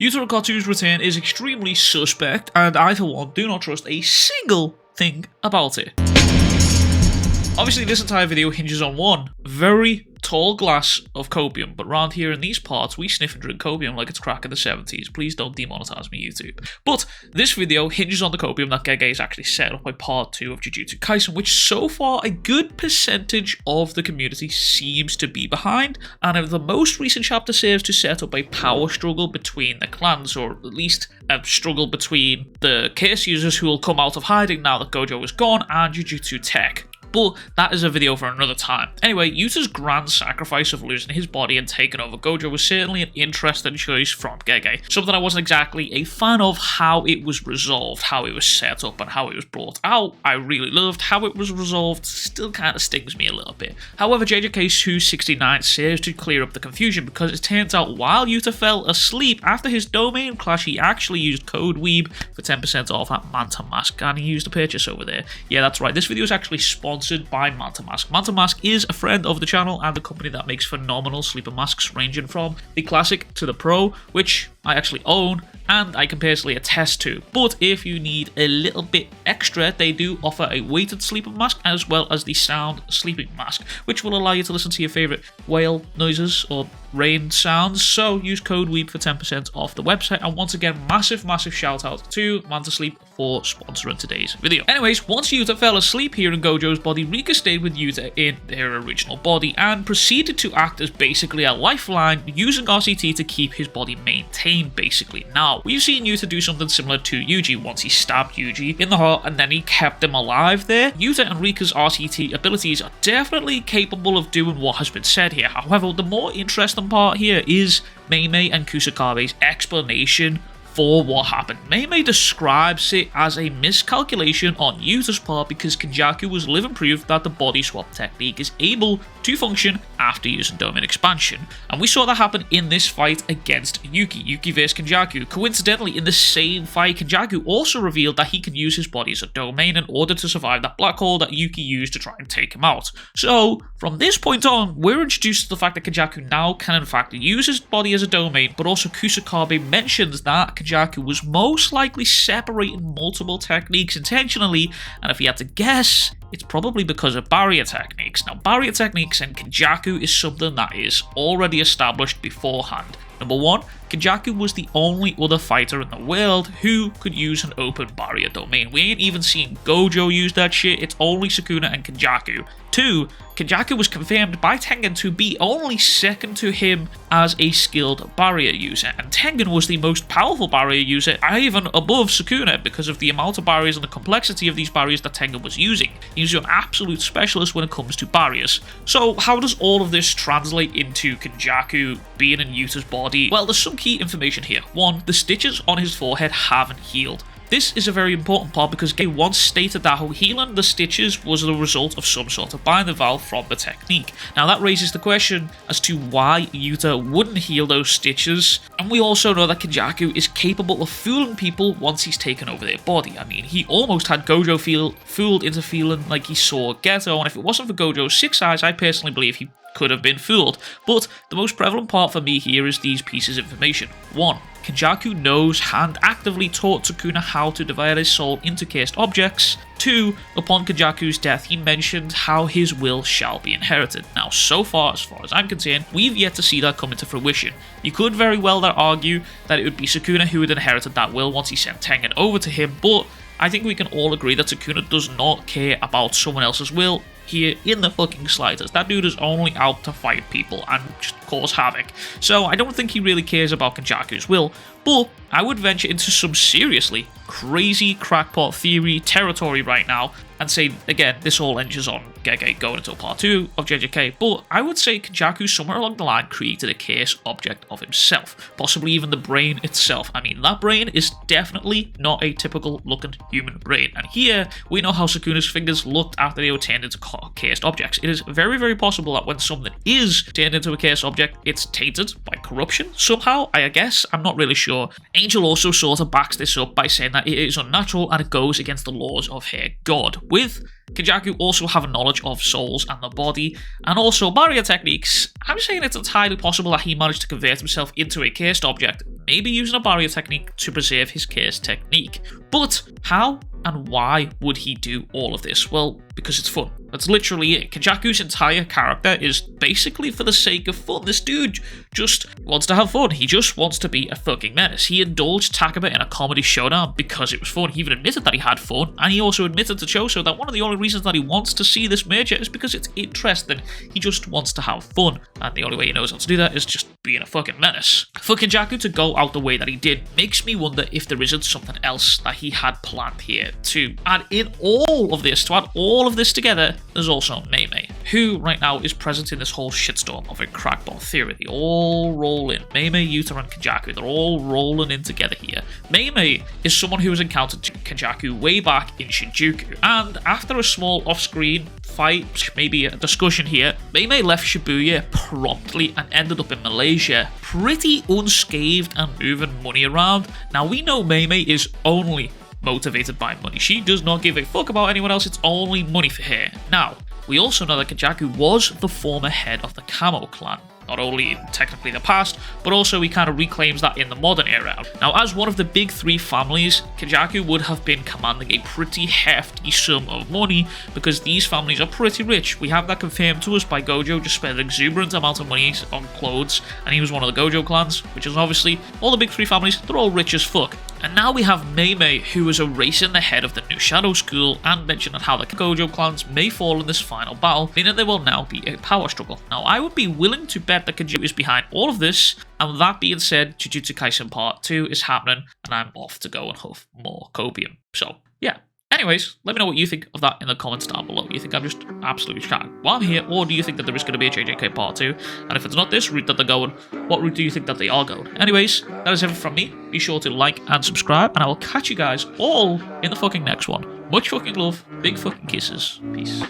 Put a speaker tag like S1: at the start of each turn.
S1: Yuta Okkotsu's return is extremely suspect, and I for one do not trust a single thing about it. Obviously this entire video hinges on one very tall glass of copium, but round here in these parts we sniff and drink copium like it's crack in the 70s. Please don't demonetize me, YouTube. But this video hinges on the copium that JJK has actually set up by part 2 of Jujutsu Kaisen, which so far a good percentage of the community seems to be behind, and the most recent chapter serves to set up a power struggle between the clans, or at least a struggle between the curse users who will come out of hiding now that Gojo is gone and Jujutsu Tech. But that is a video for another time. Anyway, Yuta's grand sacrifice of losing his body and taking over Gojo was certainly an interesting choice from JJK. Something I wasn't exactly a fan of how it was resolved, how it was set up and how it was brought out. I really loved how it was resolved, still kind of stings me a little bit. However, JJK 269 serves to clear up the confusion because it turns out while Yuta fell asleep after his domain clash, he actually used code Weeb for 10% off at Manta mask, and he used a purchase over there. Yeah, that's right, this video is actually sponsored by Manta mask. Manta mask is a friend of the channel and a company that makes phenomenal sleeper masks ranging from the classic to the pro, which I actually own and I can personally attest to. But if you need a little bit extra, they do offer a weighted sleeper mask as well as the sound sleeping mask, which will allow you to listen to your favorite whale noises or rain sounds. So use code WEEP for 10% off the website. And once again, massive shout out to Manta Sleep for sponsoring today's video. Anyways, once Yuta fell asleep here in Gojo's body, Rika stayed with Yuta in their original body and proceeded to act as basically a lifeline, using RCT to keep his body maintained basically. Now, we've seen Yuta do something similar to Yuji once he stabbed Yuji in the heart and then he kept him alive there. Yuta and Rika's RCT abilities are definitely capable of doing what has been said here. However, the more interesting part here is Meimei and Kusakabe's explanation for what happened. Meimei describes it as a miscalculation on Yuta's part because Kenjaku was living proof that the body swap technique is able to function after using domain expansion. And we saw that happen in this fight against Yuki versus Kenjaku. Coincidentally, in the same fight, Kenjaku also revealed that he can use his body as a domain in order to survive that black hole that Yuki used to try and take him out. So, from this point on, we're introduced to the fact that Kenjaku now can in fact use his body as a domain, but also Kusakabe mentions that Kenjaku was most likely separating multiple techniques intentionally, and if he had to guess, it's probably because of barrier techniques. Now, barrier techniques and Kenjaku is something that is already established beforehand. Number one, Kenjaku was the only other fighter in the world who could use an open barrier domain. We ain't even seen Gojo use that shit, it's only Sukuna and Kenjaku. 2, Kenjaku was confirmed by Tengen to be only second to him as a skilled barrier user, and Tengen was the most powerful barrier user, even above Sukuna, because of the amount of barriers and the complexity of these barriers that Tengen was using. He's an absolute specialist when it comes to barriers. So how does all of this translate into Kenjaku being in Yuta's body? Well, there's some key information here. 1, the stitches on his forehead haven't healed. This is a very important part because Gay once stated that healing the stitches was the result of some sort of binding valve from the technique. Now that raises the question as to why Yuta wouldn't heal those stitches, and we also know that Kenjaku is capable of fooling people once he's taken over their body. I mean, he almost had Gojo fooled into feeling like he saw Geto, and if it wasn't for Gojo's 6 eyes, I personally believe he could have been fooled. But the most prevalent part for me here is these pieces of information. 1, Kenjaku knows and actively taught Sukuna how to divide his soul into cursed objects. 2, upon Kenjaku's death, he mentioned how his will shall be inherited. Now, so far as I'm concerned, we've yet to see that come into fruition. You could very well argue that it would be Sukuna who had inherited that will once he sent Tengen over to him, but I think we can all agree that Sukuna does not care about someone else's will here in the fucking slightest. That dude is only out to fight people and just cause havoc. So I don't think he really cares about Kenjaku's will, but I would venture into some seriously crazy crackpot theory territory right now and say, again, this all hinges on JJK going into part 2 of JJK, but I would say Kenjaku somewhere along the line created a curse object of himself, possibly even the brain itself. I mean, that brain is definitely not a typical looking human brain, and here we know how Sukuna's fingers looked after they were turned into cursed objects. It is very possible that when something is turned into a cursed object, it's tainted by corruption somehow, I guess. I'm not really sure. Angel also sort of backs this up by saying that it is unnatural and it goes against the laws of her god. with Kenjaku also having knowledge of souls and the body, and also barrier techniques, I'm saying it's entirely possible that he managed to convert himself into a cursed object, maybe using a barrier technique to preserve his cursed technique. But how and why would he do all of this? Well, because it's fun. That's literally it. Kenjaku's entire character is basically for the sake of fun. This dude just wants to have fun. He just wants to be a fucking menace. He indulged Takaba in a comedy showdown because it was fun. He even admitted that he had fun, and he also admitted to Choso that one of the only reasons that he wants to see this merger is because it's interesting. He just wants to have fun, and the only way he knows how to do that is just being a fucking menace. For Kenjaku to go out the way that he did makes me wonder if there isn't something else that he had planned here to add in all of this, to add all of this together. There's also Meimei, who right now is present in this whole shitstorm of a crackbot theory. They all roll in. Meimei, Yuta, and Kenjaku, they're all rolling in together here. Meimei is someone who has encountered Kenjaku way back in Shinjuku, and after a small off-screen fight, maybe a discussion here, Meimei left Shibuya promptly and ended up in Malaysia, pretty unscathed and moving money around. Now we know Meimei is only motivated by money. She does not give a fuck about anyone else, it's only money for her. Now, we also know that Kenjaku was the former head of the Kamo clan, not only in technically the past, but also he kind of reclaims that in the modern era. Now, as one of the big three families, Kenjaku would have been commanding a pretty hefty sum of money because these families are pretty rich. We have that confirmed to us by Gojo just spent an exuberant amount of money on clothes, and he was one of the Gojo clans, which is obviously all the big three families, they're all rich as fuck. And now we have Meimei, who is erasing the head of the new Shadow School and mentioning how the Gojo clans may fall in this final battle, meaning there will now be a power struggle. Now, I would be willing to bet that Kenjaku is behind all of this, and with that being said, Jujutsu Kaisen Part 2 is happening, and I'm off to go and huff more copium. So, yeah. Anyways, let me know what you think of that in the comments down below. You think I'm just absolutely chatting while I'm here, or do you think that there is going to be a JJK Part 2? And if it's not this route that they're going, what route do you think that they are going? Anyways, that is everything from me. Be sure to like and subscribe, and I will catch you guys all in the fucking next one. Much fucking love, big fucking kisses. Peace.